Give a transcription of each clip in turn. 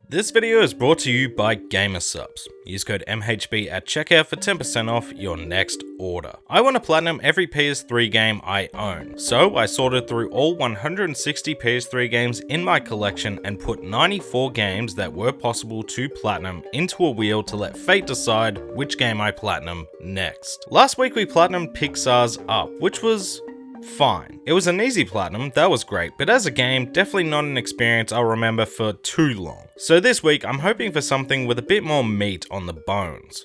This video is brought to you by Gamersubs. Use code MHB at checkout for 10% off your next order. I want to platinum every PS3 game I own, so I sorted through all 160 PS3 games in my collection and put 94 games that were possible to platinum into a wheel to let fate decide which game I platinum next. Last week we platinumed Pixar's Up, which was fine. It was an easy platinum, that was great, but as a game, definitely not an experience I'll remember for too long. So this week, I'm hoping for something with a bit more meat on the bones.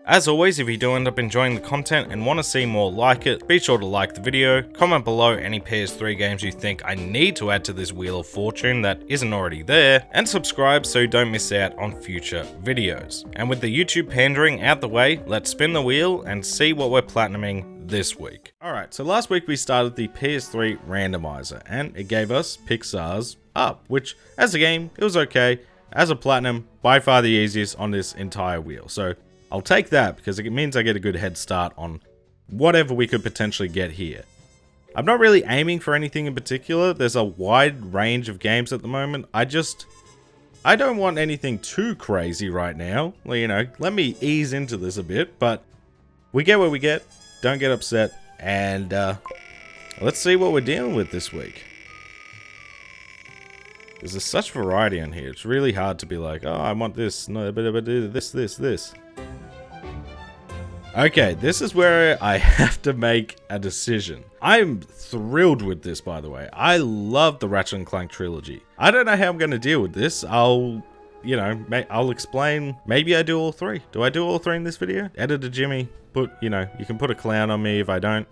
As always, if you do end up enjoying the content and want to see more like it, be sure to like the video, comment below any PS3 games you think I need to add to this Wheel of Fortune that isn't already there, and subscribe so you don't miss out on future videos. And with the YouTube pandering out the way, let's spin the wheel and see what we're platinuming this week. Alright, so last week we started the PS3 randomizer, and it gave us Pixar's Up, which, as a game, it was okay. As a platinum, by far the easiest on this entire wheel. So I'll take that because it means I get a good head start on whatever we could potentially get here. I'm not really aiming for anything in particular. There's a wide range of games at the moment. I don't want anything too crazy right now. Well, you know, let me ease into this a bit, but we get what we get. Don't get upset, and let's see what we're dealing with this week. There's such variety in here. It's really hard to be like, oh, I want this, no, but this. Okay, this is where I have to make a decision. I'm thrilled with this, by the way. I love the Ratchet Clank trilogy. I don't know how I'm going to deal with this. I'll explain. Maybe I do all three. Do I do all three in this video? Editor Jimmy, you can put a clown on me if I don't.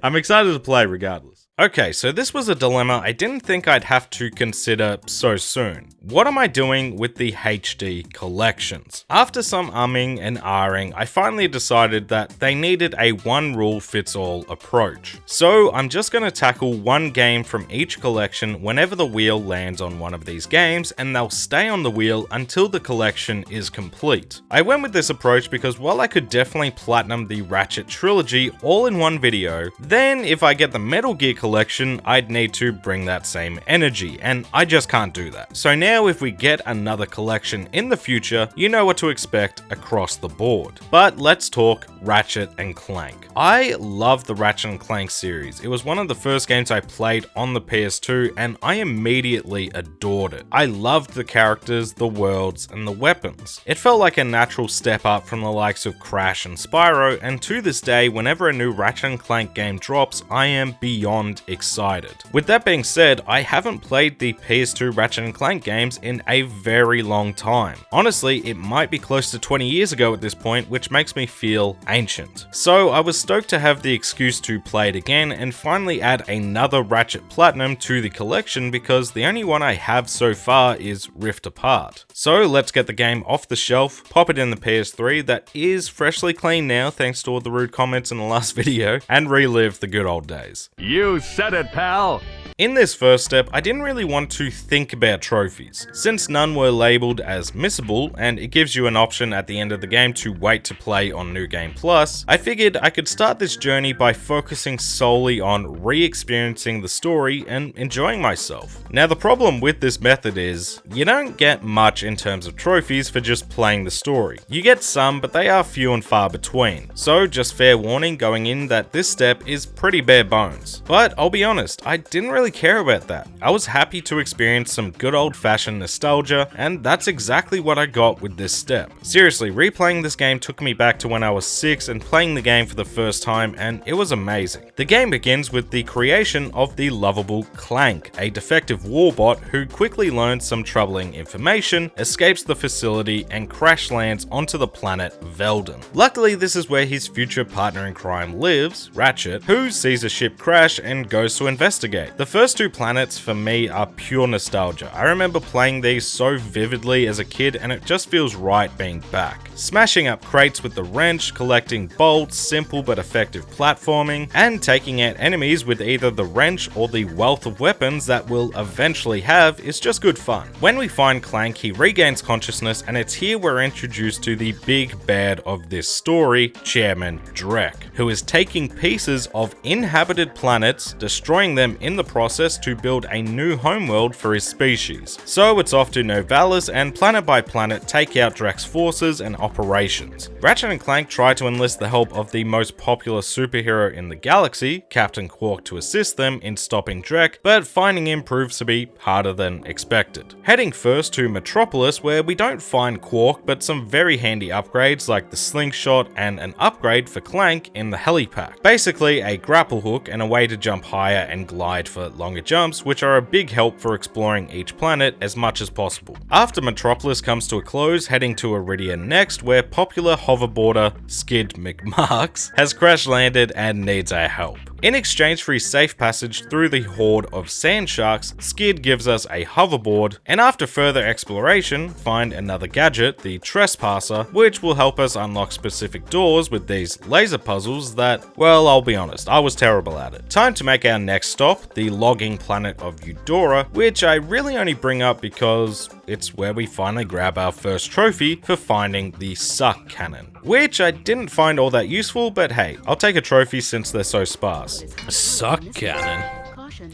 I'm excited to play regardless. Okay, so this was a dilemma I didn't think I'd have to consider so soon. What am I doing with the HD collections? After some umming and ahhing, I finally decided that they needed a one-rule-fits-all approach. So I'm just going to tackle one game from each collection whenever the wheel lands on one of these games, and they'll stay on the wheel until the collection is complete. I went with this approach because while I could definitely platinum the Ratchet trilogy all in one video, then if I get the Metal Gear collection, I'd need to bring that same energy, and I just can't do that. So now if we get another collection in the future, you know what to expect across the board. But let's talk Ratchet and Clank. I love the Ratchet and Clank series. It was one of the first games I played on the PS2, and I immediately adored it. I loved the characters, the worlds, and the weapons. It felt like a natural step up from the likes of Crash and Spyro, and to this day, whenever a new Ratchet and Clank game drops, I am beyond excited. With that being said, I haven't played the PS2 Ratchet and Clank games in a very long time. Honestly, it might be close to 20 years ago at this point, which makes me feel ancient. So I was stoked to have the excuse to play it again and finally add another Ratchet Platinum to the collection because the only one I have so far is Rift Apart. So let's get the game off the shelf, pop it in the PS3 that is freshly clean now thanks to all the rude comments in the last video, and relive the good old days. You said it, pal! In this first step, I didn't really want to think about trophies, since none were labelled as missable and it gives you an option at the end of the game to wait to play on New Game Plus. I figured I could start this journey by focusing solely on re-experiencing the story and enjoying myself. Now the problem with this method is, you don't get much in terms of trophies for just playing the story. You get some, but they are few and far between. So just fair warning going in that this step is pretty bare bones. But I'll be honest, I didn't really care about that. I was happy to experience some good old-fashioned nostalgia, and that's exactly what I got with this step. Seriously, replaying this game took me back to when I was 6 and playing the game for the first time, and it was amazing. The game begins with the creation of the lovable Clank, a defective warbot who quickly learns some troubling information, escapes the facility, and crash lands onto the planet Velden. Luckily, this is where his future partner in crime lives, Ratchet, who sees a ship crash and goes to investigate. The first two planets for me are pure nostalgia. I remember playing these so vividly as a kid, and it just feels right being back. Smashing up crates with the wrench, collecting bolts, simple but effective platforming, and taking out enemies with either the wrench or the wealth of weapons that we'll eventually have is just good fun. When we find Clank, he regains consciousness, and it's here we're introduced to the big bad of this story, Chairman Drek. who is taking pieces of inhabited planets, destroying them in the process to build a new homeworld for his species. So it's off to Novalis and planet by planet take out Drek's forces and operations. Ratchet and Clank try to enlist the help of the most popular superhero in the galaxy, Captain Quark, to assist them in stopping Drek, but finding him proves to be harder than expected. Heading first to Metropolis, where we don't find Quark but some very handy upgrades like the slingshot and an upgrade for Clank in the helipack. Basically a grapple hook and a way to jump higher and glide for longer jumps, which are a big help for exploring each planet as much as possible. After Metropolis comes to a close, heading to Iridia next, where popular hoverboarder Skid McMarks has crash landed and needs our help. In exchange for his safe passage through the horde of sand sharks, Skid gives us a hoverboard, and after further exploration, find another gadget, the Trespasser, which will help us unlock specific doors with these laser puzzles that, well, I'll be honest, I was terrible at it. Time to make our next stop, the logging planet of Eudora, which I really only bring up because it's where we finally grab our first trophy for finding the suck cannon, which I didn't find all that useful, but hey, I'll take a trophy since they're so sparse. Suck cannon.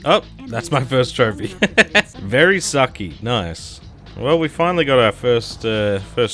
Oh, that's my first trophy. Very sucky. Nice. Well, we finally got our first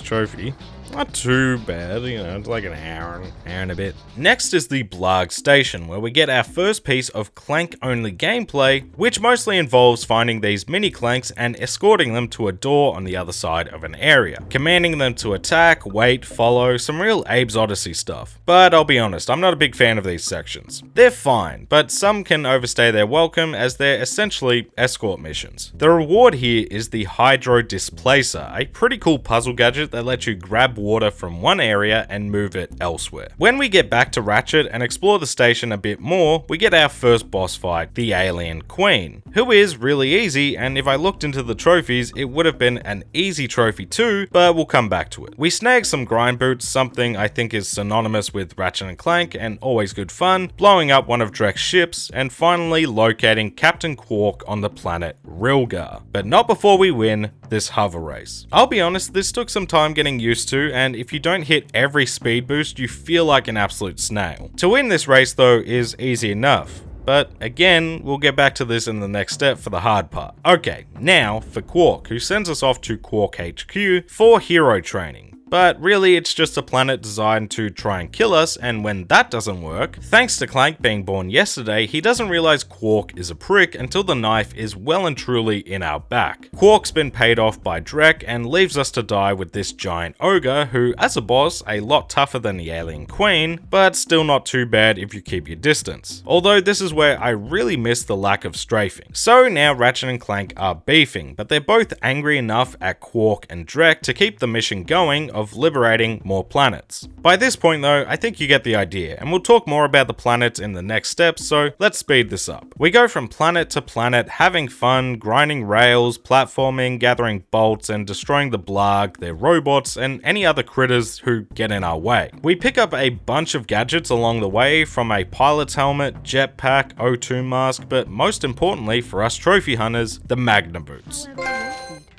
trophy. Not too bad, you know, it's like an hour and a bit. Next is the Blarg Station, where we get our first piece of Clank-only gameplay, which mostly involves finding these mini Clanks and escorting them to a door on the other side of an area, commanding them to attack, wait, follow, some real Abe's Odyssey stuff. But I'll be honest, I'm not a big fan of these sections. They're fine, but some can overstay their welcome as they're essentially escort missions. The reward here is the Hydro Displacer, a pretty cool puzzle gadget that lets you grab water from one area and move it elsewhere. When we get back to Ratchet and explore the station a bit more, we get our first boss fight, the Alien Queen, who is really easy, and if I looked into the trophies, it would have been an easy trophy too, but we'll come back to it. We snag some grind boots, something I think is synonymous with Ratchet and Clank and always good fun, blowing up one of Drek's ships, and finally locating Captain Quark on the planet Rilgar. But not before we win this hover race. I'll be honest, this took some time getting used to, and if you don't hit every speed boost, you feel like an absolute snail. To win this race though is easy enough. But again, we'll get back to this in the next step for the hard part. Okay, now for Quark, who sends us off to Quark HQ for hero training. But really, it's just a planet designed to try and kill us, and when that doesn't work, thanks to Clank being born yesterday, he doesn't realize Quark is a prick until the knife is well and truly in our back. Quark's been paid off by Drek and leaves us to die with this giant ogre who, as a boss, a lot tougher than the Alien Queen, but still not too bad if you keep your distance. Although this is where I really miss the lack of strafing. So now Ratchet and Clank are beefing, but they're both angry enough at Quark and Drek to keep the mission going of liberating more planets. By this point though, I think you get the idea, and we'll talk more about the planets in the next steps, so let's speed this up. We go from planet to planet, having fun, grinding rails, platforming, gathering bolts, and destroying the Blarg, their robots, and any other critters who get in our way. We pick up a bunch of gadgets along the way, from a pilot's helmet, jetpack, O2 mask, but most importantly for us trophy hunters, the Magna Boots.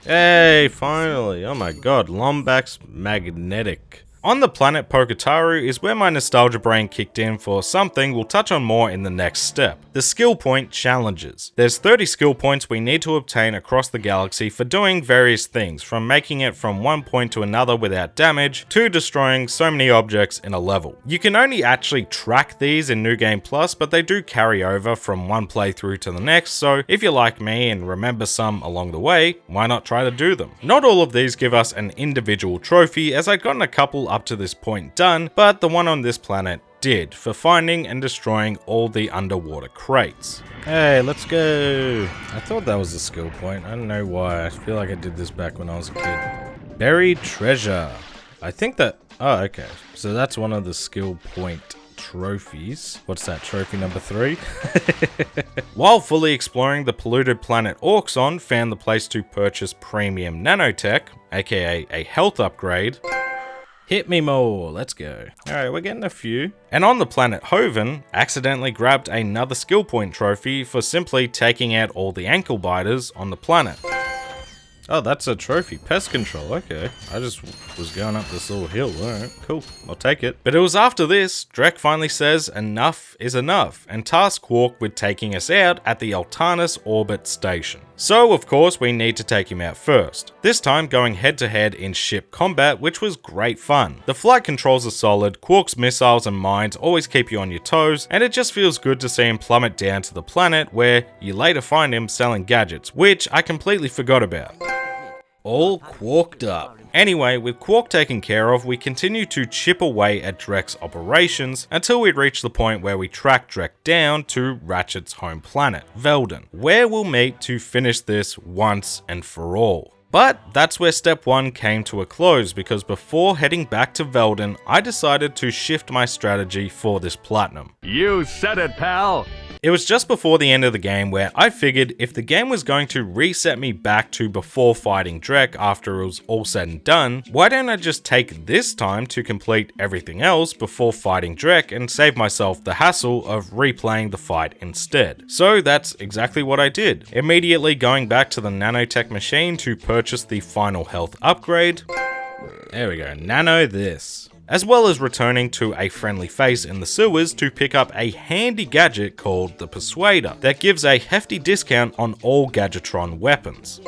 Hey, finally! Oh my god, Lombax Magnetic. On the planet Pokotaru is where my nostalgia brain kicked in for something we'll touch on more in the next step. The skill point challenges. There's 30 skill points we need to obtain across the galaxy for doing various things, from making it from one point to another without damage, to destroying so many objects in a level. You can only actually track these in New Game Plus, but they do carry over from one playthrough to the next, so if you're like me and remember some along the way, why not try to do them? Not all of these give us an individual trophy, as I'd gotten a couple up to this point done, but the one on this planet did, for finding and destroying all the underwater crates. Hey, let's go! I thought that was a skill point. I don't know why. I feel like I did this back when I was a kid. Buried treasure. I think that... Oh, okay. So that's one of the skill point trophies. What's that, trophy number 3? While fully exploring the polluted planet Auxon, found the place to purchase premium nanotech, aka a health upgrade. Hit me more, let's go. Alright, we're getting a few. And on the planet Hoven, accidentally grabbed another skill point trophy for simply taking out all the ankle biters on the planet. Oh, that's a trophy. Pest control, okay. I just was going up this little hill. Alright, cool. I'll take it. But it was after this, Drek finally says enough is enough and tasks Quark with taking us out at the Altanus Orbit Station. So, of course, we need to take him out first. This time going head to head in ship combat, which was great fun. The flight controls are solid, Quark's missiles and mines always keep you on your toes, and it just feels good to see him plummet down to the planet where you later find him selling gadgets, which I completely forgot about. All quarked up. Anyway, with Quark taken care of, we continue to chip away at Drek's operations until we reach the point where we track Drek down to Ratchet's home planet, Veldon, where we'll meet to finish this once and for all. But that's where step 1 came to a close, because before heading back to Veldon, I decided to shift my strategy for this platinum. You said it, pal. It was just before the end of the game where I figured if the game was going to reset me back to before fighting Drek after it was all said and done, why don't I just take this time to complete everything else before fighting Drek and save myself the hassle of replaying the fight instead. So that's exactly what I did, immediately going back to the nanotech machine to purchase the final health upgrade. There we go, nano this. As well as returning to a friendly face in the sewers to pick up a handy gadget called the Persuader that gives a hefty discount on all Gadgetron weapons.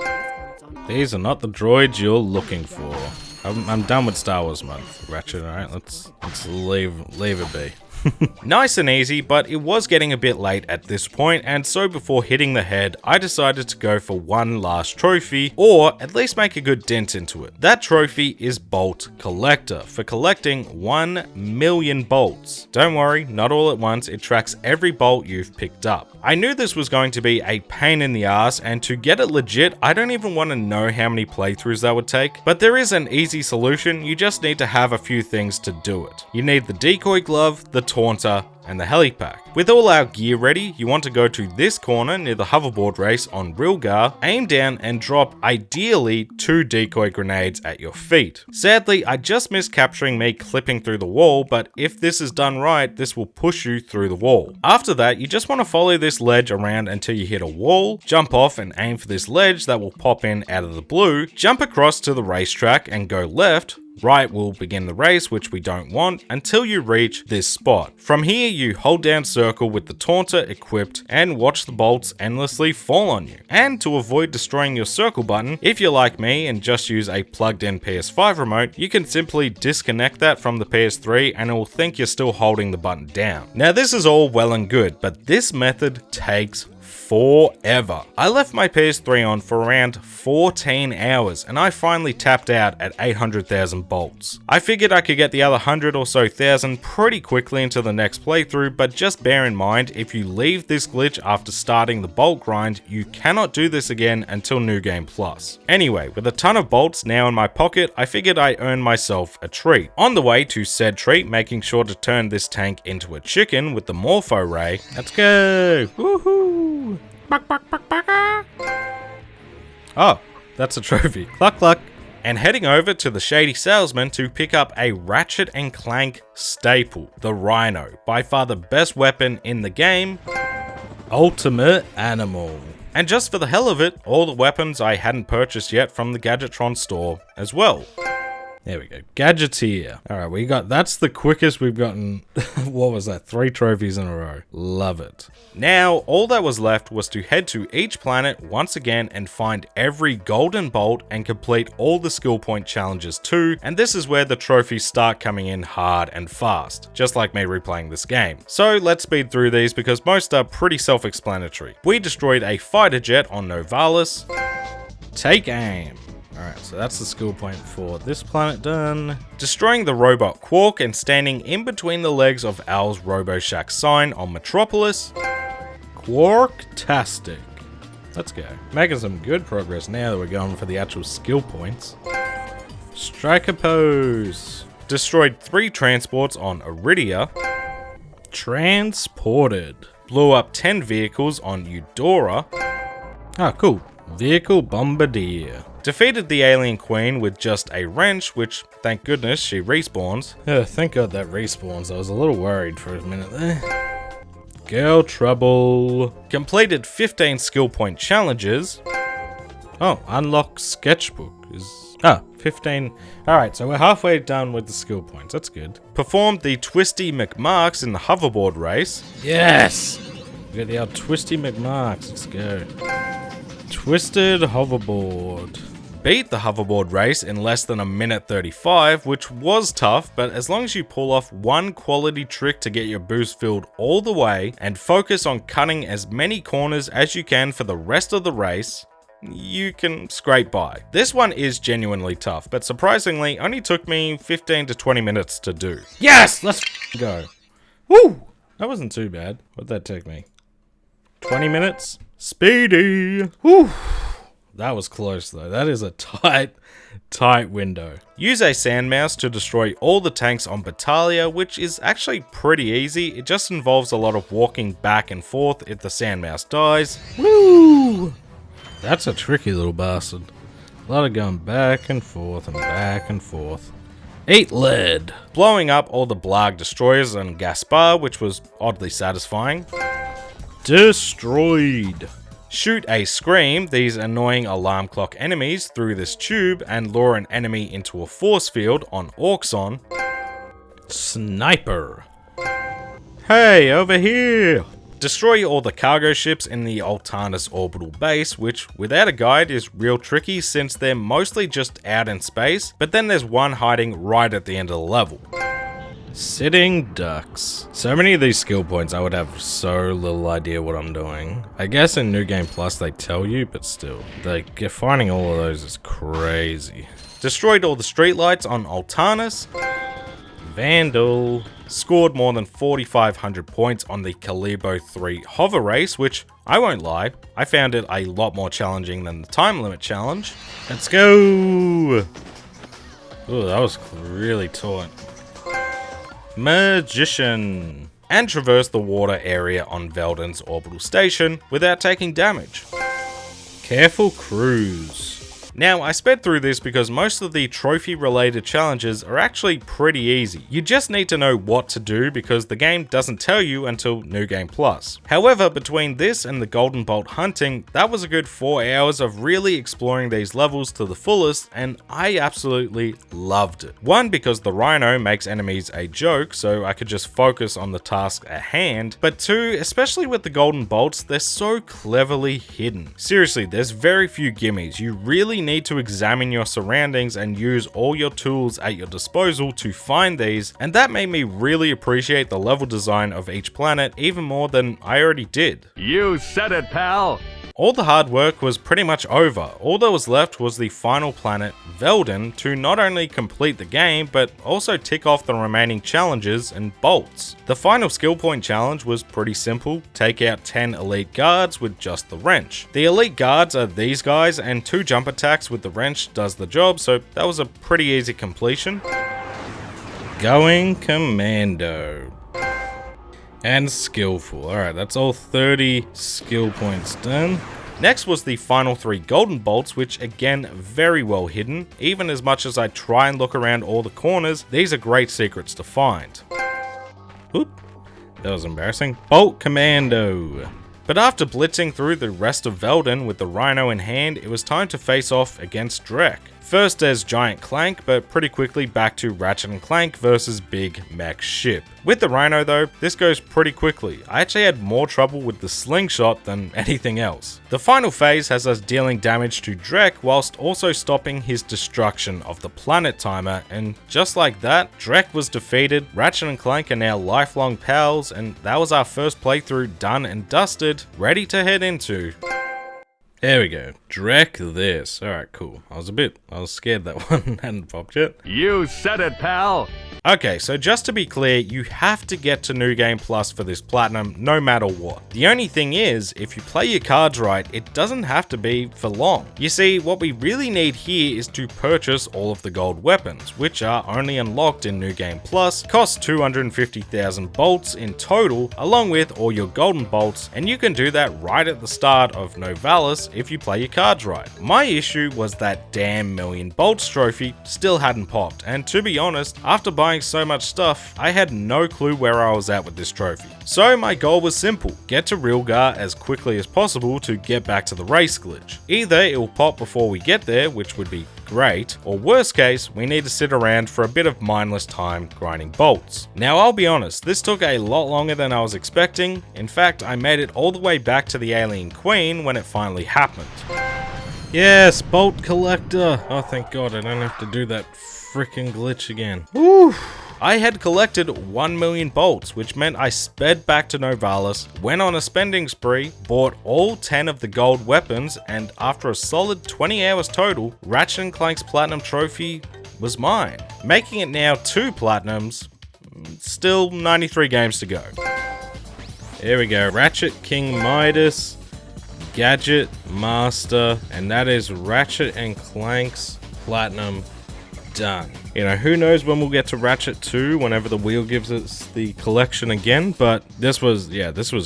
These are not the droids you're looking for. I'm done with Star Wars month, Ratchet, alright? Let's leave it be. Nice and easy, but it was getting a bit late at this point, and so before hitting the head, I decided to go for one last trophy, or at least make a good dent into it. That trophy is Bolt Collector, for collecting 1 million bolts. Don't worry, not all at once, it tracks every bolt you've picked up. I knew this was going to be a pain in the ass, and to get it legit, I don't even want to know how many playthroughs that would take, but there is an easy solution. You just need to have a few things to do it. You need the decoy glove, the taunter, and the helipack. With all our gear ready, you want to go to this corner near the hoverboard race on Rilgar, aim down and drop ideally 2 decoy grenades at your feet. Sadly, I just missed capturing me clipping through the wall, but if this is done right, this will push you through the wall. After that, you just want to follow this ledge around until you hit a wall, jump off and aim for this ledge that will pop in out of the blue, jump across to the racetrack and go left. Right will begin the race, which we don't want, until you reach this spot. From here, you hold down circle with the taunter equipped and watch the bolts endlessly fall on you. And to avoid destroying your circle button, if you're like me and just use a plugged in PS5 remote, you can simply disconnect that from the PS3 and it will think you're still holding the button down. Now this is all well and good, but this method takes forever. I left my PS3 on for around 14 hours and I finally tapped out at 800,000 bolts. I figured I could get the other 100 or so thousand pretty quickly into the next playthrough, but just bear in mind, if you leave this glitch after starting the bolt grind, you cannot do this again until New Game Plus. Anyway, with a ton of bolts now in my pocket, I figured I earned myself a treat. On the way to said treat, making sure to turn this tank into a chicken with the Morpho Ray. Let's go! Woohoo! Oh, that's a trophy. Cluck cluck. And heading over to the Shady Salesman to pick up a Ratchet and Clank staple, the Rhino. By far the best weapon in the game. Ultimate Animal. And just for the hell of it, all the weapons I hadn't purchased yet from the Gadgetron store as well. There we go. Gadgets here. Alright, that's the quickest we've gotten, what was that, 3 trophies in a row. Love it. Now, all that was left was to head to each planet once again and find every golden bolt and complete all the skill point challenges too, and this is where the trophies start coming in hard and fast, just like me replaying this game. So let's speed through these because most are pretty self-explanatory. We destroyed a fighter jet on Novalis. Take aim. Alright, so that's the skill point for this planet done. Destroying the robot Quark and standing in between the legs of Al's RoboShack sign on Metropolis. Quark-tastic. Let's go. Making some good progress now that we're going for the actual skill points. Striker pose. Destroyed 3 transports on Iridia. Transported. Blew up 10 vehicles on Eudora. Ah, cool. Vehicle Bombardier. Defeated the alien queen with just a wrench, which, thank goodness, she respawns. Thank God that respawns. I was a little worried for a minute there. Girl trouble. Completed 15 skill point challenges. Oh, unlock sketchbook is... 15. Alright, so we're halfway done with the skill points. That's good. Performed the Twisty McMarks in the hoverboard race. Yes! We got the old Twisty McMarks. Let's go. Twisted hoverboard. Beat the hoverboard race in less than 1:35, which was tough, but as long as you pull off one quality trick to get your boost filled all the way and focus on cutting as many corners as you can for the rest of the race, you can scrape by. This one is genuinely tough, but surprisingly only took me 15 to 20 minutes to do. Yes! Let's go. Woo! That wasn't too bad. What'd that take me? 20 minutes? Speedy! Woo! That was close though. That is a tight window. Use a sand mouse to destroy all the tanks on Battaglia, which is actually pretty easy. It just involves a lot of walking back and forth if the sand mouse dies. Woo! That's a tricky little bastard. A lot of going back and forth and back and forth. Eat lead. Blowing up all the Blarg destroyers and Gaspar, which was oddly satisfying. Destroyed. Shoot a scream, these annoying alarm clock enemies, through this tube and lure an enemy into a force field on Auxon. Sniper. Hey, over here. Destroy all the cargo ships in the Altanus orbital base, which without a guide is real tricky since they're mostly just out in space, but then there's one hiding right at the end of the level. Sitting ducks. So many of these skill points I would have so little idea what I'm doing. I guess in New Game Plus they tell you, but still. Like, finding all of those is crazy. Destroyed all the streetlights on Altanus. Vandal. Scored more than 4,500 points on the Calibo 3 hover race, which, I won't lie, I found it a lot more challenging than the time limit challenge. Let's go! Ooh, that was really taut. Magician. And traverse the water area on Veldon's orbital station without taking damage. Careful cruise. Now, I sped through this because most of the trophy-related challenges are actually pretty easy. You just need to know what to do because the game doesn't tell you until New Game Plus. However, between this and the Golden Bolt hunting, that was a good 4 hours of really exploring these levels to the fullest, and I absolutely loved it. One, because the Rhino makes enemies a joke, so I could just focus on the task at hand, but two, especially with the Golden Bolts, they're so cleverly hidden. Seriously, there's very few gimmies. You really need to examine your surroundings and use all your tools at your disposal to find these, and that made me really appreciate the level design of each planet even more than I already did. You said it, pal. All the hard work was pretty much over. All that was left was the final planet, Veldon, to not only complete the game, but also tick off the remaining challenges and bolts. The final skill point challenge was pretty simple. Take out 10 elite guards with just the wrench. The elite guards are these guys, and 2 jump attacks with the wrench does the job, so that was a pretty easy completion. Going commando. And skillful. Alright, that's all 30 skill points done. Next was the final 3 golden bolts, which again, very well hidden. Even as much as I try and look around all the corners, these are great secrets to find. Oop, that was embarrassing. Bolt commando. But after blitzing through the rest of Veldon with the Rhino in hand, it was time to face off against Drek. First as Giant Clank, but pretty quickly back to Ratchet Clank versus Big Mech Ship. With the Rhino though, this goes pretty quickly. I actually had more trouble with the slingshot than anything else. The final phase has us dealing damage to Drek whilst also stopping his destruction of the planet timer, and just like that, Drek was defeated, Ratchet and Clank are now lifelong pals, and that was our first playthrough done and dusted, ready to head into... There we go. Drek this. Alright, cool. I was scared that one hadn't popped yet. You said it, pal. Okay, so just to be clear, you have to get to New Game Plus for this platinum no matter what. The only thing is, if you play your cards right, it doesn't have to be for long. You see, what we really need here is to purchase all of the gold weapons, which are only unlocked in New Game Plus, cost 250,000 bolts in total, along with all your golden bolts, and you can do that right at the start of Novalis if you play your cards right. My issue was that damn Million Bolts trophy still hadn't popped, and to be honest, after buying so much stuff, I had no clue where I was at with this trophy. So my goal was simple, get to Realgar as quickly as possible to get back to the race glitch. Either it will pop before we get there, which would be great, or worst case, we need to sit around for a bit of mindless time grinding bolts. Now I'll be honest, this took a lot longer than I was expecting. In fact, I made it all the way back to the Alien Queen when it finally happened. Yes, Bolt Collector! Oh thank god, I don't have to do that freaking glitch again. Woo! I had collected 1 million bolts, which meant I sped back to Novalis, went on a spending spree, bought all 10 of the gold weapons, and after a solid 20 hours total, Ratchet & Clank's Platinum Trophy was mine. Making it now 2 Platinums, still 93 games to go. Here we go, Ratchet King Midas, Gadget Master, and that is Ratchet & Clank's Platinum done. You know, who knows when we'll get to Ratchet 2 whenever the wheel gives us the collection again, but this was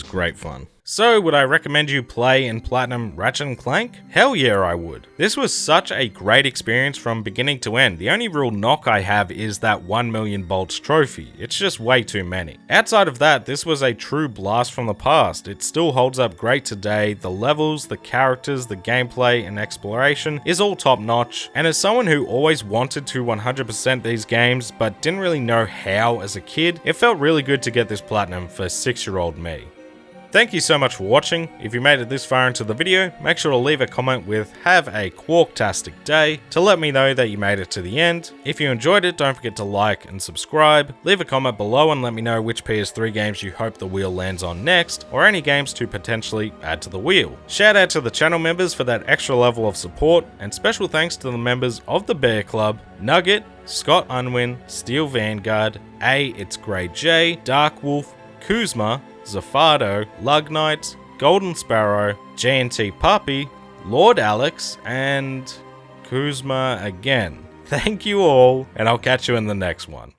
great fun. So, would I recommend you play and platinum Ratchet & Clank? Hell yeah, I would. This was such a great experience from beginning to end. The only real knock I have is that 1 million bolts trophy. It's just way too many. Outside of that, this was a true blast from the past. It still holds up great today. The levels, the characters, the gameplay, and exploration is all top notch. And as someone who always wanted to 100% these games, but didn't really know how as a kid, it felt really good to get this platinum for 6-year-old me. Thank you so much for watching. If you made it this far into the video, make sure to leave a comment with "Have a quarktastic day" to let me know that you made it to the end. If you enjoyed it, don't forget to like and subscribe. Leave a comment below and let me know which PS3 games you hope the wheel lands on next, or any games to potentially add to the wheel. Shout out to the channel members for that extra level of support, and special thanks to the members of the Bear Club: Nugget, Scott Unwin, Steel Vanguard, It's Grey J, Dark Wolf, Kuzma, Zafado, Lug Knights, Golden Sparrow, J&T Puppy, Lord Alex, and Kuzma again. Thank you all, and I'll catch you in the next one.